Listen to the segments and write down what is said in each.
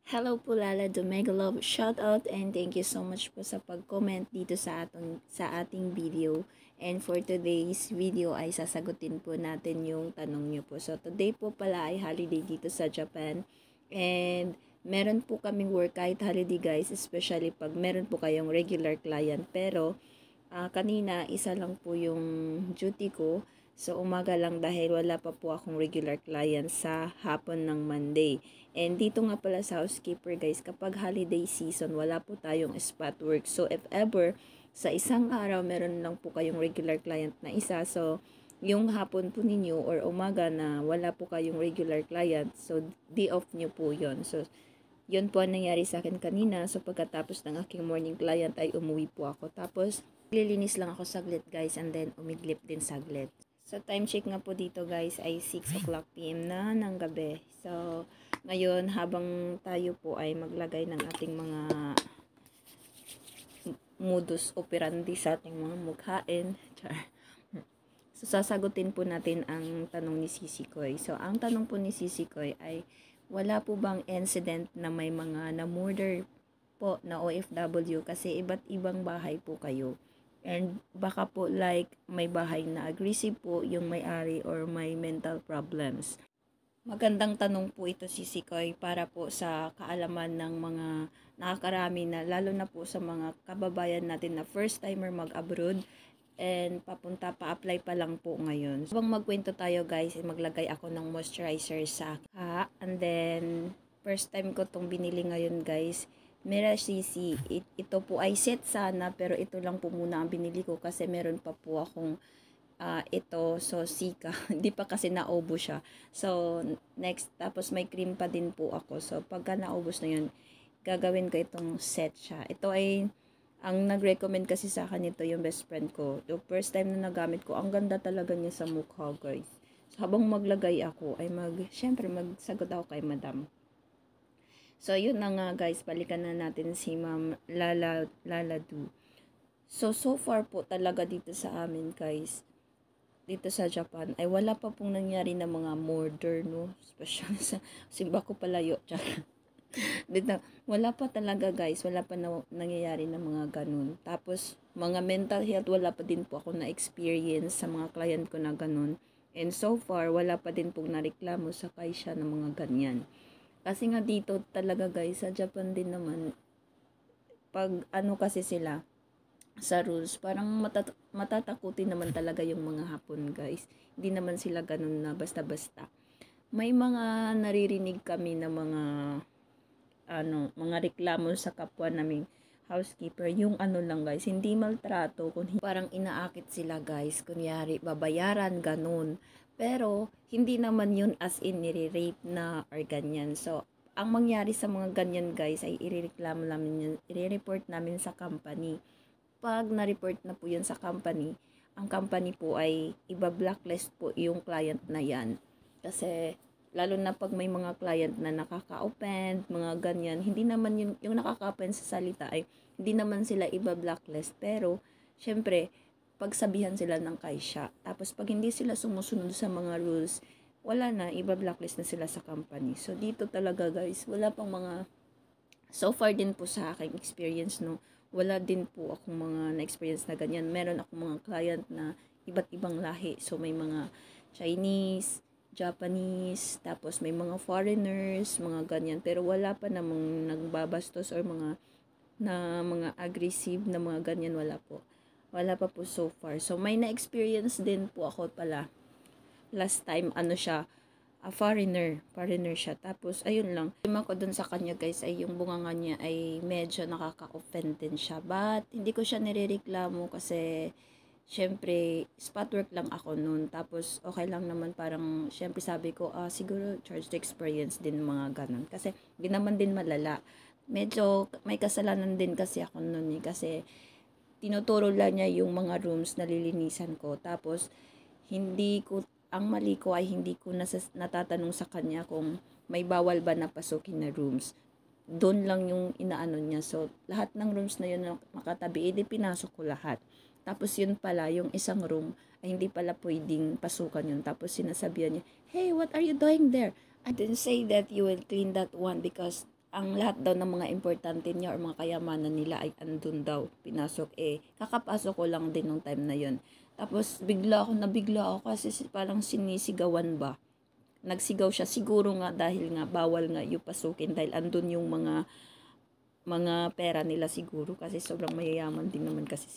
Hello po Lala Domegalove, shout out and thank you so much po sa pag-comment dito sa ating video. And for today's video ay sasagutin po natin yung tanong niyo po. So today po pala ay holiday dito sa Japan. And meron po kaming work kahit holiday guys, especially pag meron po kayong regular client. Pero kanina isa lang po yung duty ko. So, umaga lang dahil wala pa po akong regular client sa hapon ng Monday. And dito nga pala sa housekeeper guys, kapag holiday season, wala po tayong spot work. So, if ever, sa isang araw, meron lang po kayong regular client na isa. So, yung hapon po ninyo or umaga na wala po kayong regular client, so, day off nyo po yon. So, yun po ang nangyari sa akin kanina. So, pagkatapos ng aking morning client ay umuwi po ako. Tapos, lilinis lang ako saglit guys and then umiglip din saglit. So, time check nga po dito guys ay 6 o'clock PM na ng gabi. So, ngayon habang tayo po ay maglagay ng ating mga modus operandi sa ating mga mukhain. So, sasagutin po natin ang tanong ni Sisi Koy. So, ang tanong po ni Sisi Koy ay wala po bang incident na may mga na-murder po na OFW kasi iba't ibang bahay po kayo. And baka po like may bahay na aggressive po yung may-ari or may mental problems. Magandang tanong po ito si Sikoy para po sa kaalaman ng mga nakakarami na lalo na po sa mga kababayan natin na first timer mag-abroad and papunta pa-apply pa lang po ngayon. So, habang magkwento tayo guys, maglagay ako ng moisturizer sa akin. And then, first time ko tong binili ngayon guys. Mera CC. Ito po ay set sana pero ito lang po muna ang binili ko kasi meron pa po akong ito. So, Sika. Hindi pa kasi naubo siya. So, next. Tapos may cream pa din po ako. So, pagka naubos na yun, gagawin ko itong set siya. Ito ay, ang nag-recommend kasi sa akin ito yung best friend ko. The first time na nagamit ko, ang ganda talaga niya sa mukha guys. So, habang maglagay ako, ay syempre magsagot ako kay madam. So, yun na nga guys, balikan na natin si Ma'am Laladu. So far po talaga dito sa amin guys, dito sa Japan, ay wala pa pong nangyari na mga murder, no? Special sa simba ko palayo. Dito, wala pa talaga guys, wala pa nangyayari na mga ganun. Tapos, mga mental health, wala pa din po ako na-experience sa mga client ko na ganun. And so far, wala pa din pong nareklamo sa kaisya ng mga ganyan. Kasi nga dito talaga guys, sa Japan din naman, pag ano kasi sila, sa rules, parang matatakutin naman talaga yung mga Hapon guys. Hindi naman sila ganun na basta-basta. May mga naririnig kami na mga reklamo sa kapwa naming housekeeper. Yung ano lang guys, hindi maltrato, parang inaakit sila guys. Kunyari, babayaran, ganun. Pero, hindi naman yun as in nire-rape na or ganyan. So, ang mangyari sa mga ganyan guys ay irereklamo namin yun, i-report namin sa company. Pag na-report na po yun sa company, ang company po ay iba-blacklist po yung client na yan. Kasi, lalo na pag may mga client na nakaka-offend, mga ganyan, hindi naman yung nakaka-offend sa salita ay hindi naman sila iba-blacklist. Pero, syempre, pagsabihan sila ng kaisya. Tapos, pag hindi sila sumusunod sa mga rules, wala na, iba-blacklist na sila sa company. So, dito talaga guys, wala pang mga, so far din po sa aking experience, no, wala din po akong mga na-experience na ganyan. Meron akong mga client na iba't ibang lahi. So, may mga Chinese, Japanese, tapos may mga foreigners, mga ganyan. Pero wala pa namang nagbabastos or mga aggressive na mga ganyan, wala po. Wala pa po so far. So, may na-experience din po ako pala. Last time, siya, foreigner siya. Tapos, ayun lang. Tema ko dun sa kanya guys, ay yung bunganga niya ay medyo nakaka-offend din siya. But, hindi ko siya nirereklamo kasi, syempre, spot work lang ako noon. Tapos, okay lang naman parang, syempre sabi ko, siguro charge to experience din mga ganun. Kasi, di naman din malala. Medyo, may kasalanan din kasi ako noon eh. Kasi, tinuturo lang niya yung mga rooms na lilinisan ko. Tapos, ang mali ko ay hindi ko natatanong sa kanya kung may bawal ba na pasukin na rooms. Doon lang yung inaano niya. So, lahat ng rooms na yun na makatabi, pinasok ko lahat. Tapos yun pala, yung isang room, ay hindi pala pwedeng pasukan yun. Tapos sinasabihan niya, hey, what are you doing there? I didn't say that you will clean that one because ang lahat daw ng mga importante niya or mga kayamanan nila ay andun daw, pinasok. Kakapasok ko lang din nung time na yon. Tapos nabigla ako kasi parang sinisigawan ba. Nagsigaw siya, siguro nga dahil nga bawal nga yung pasukin dahil andun yung mga pera nila siguro kasi sobrang mayayaman din naman kasi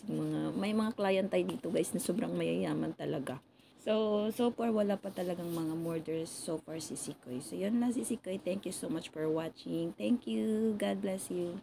may mga client tayo dito guys na sobrang mayayaman talaga. So far, wala pa talagang mga murders so far si Sikoy. So, yun lang si Sikoy. Thank you so much for watching. Thank you. God bless you.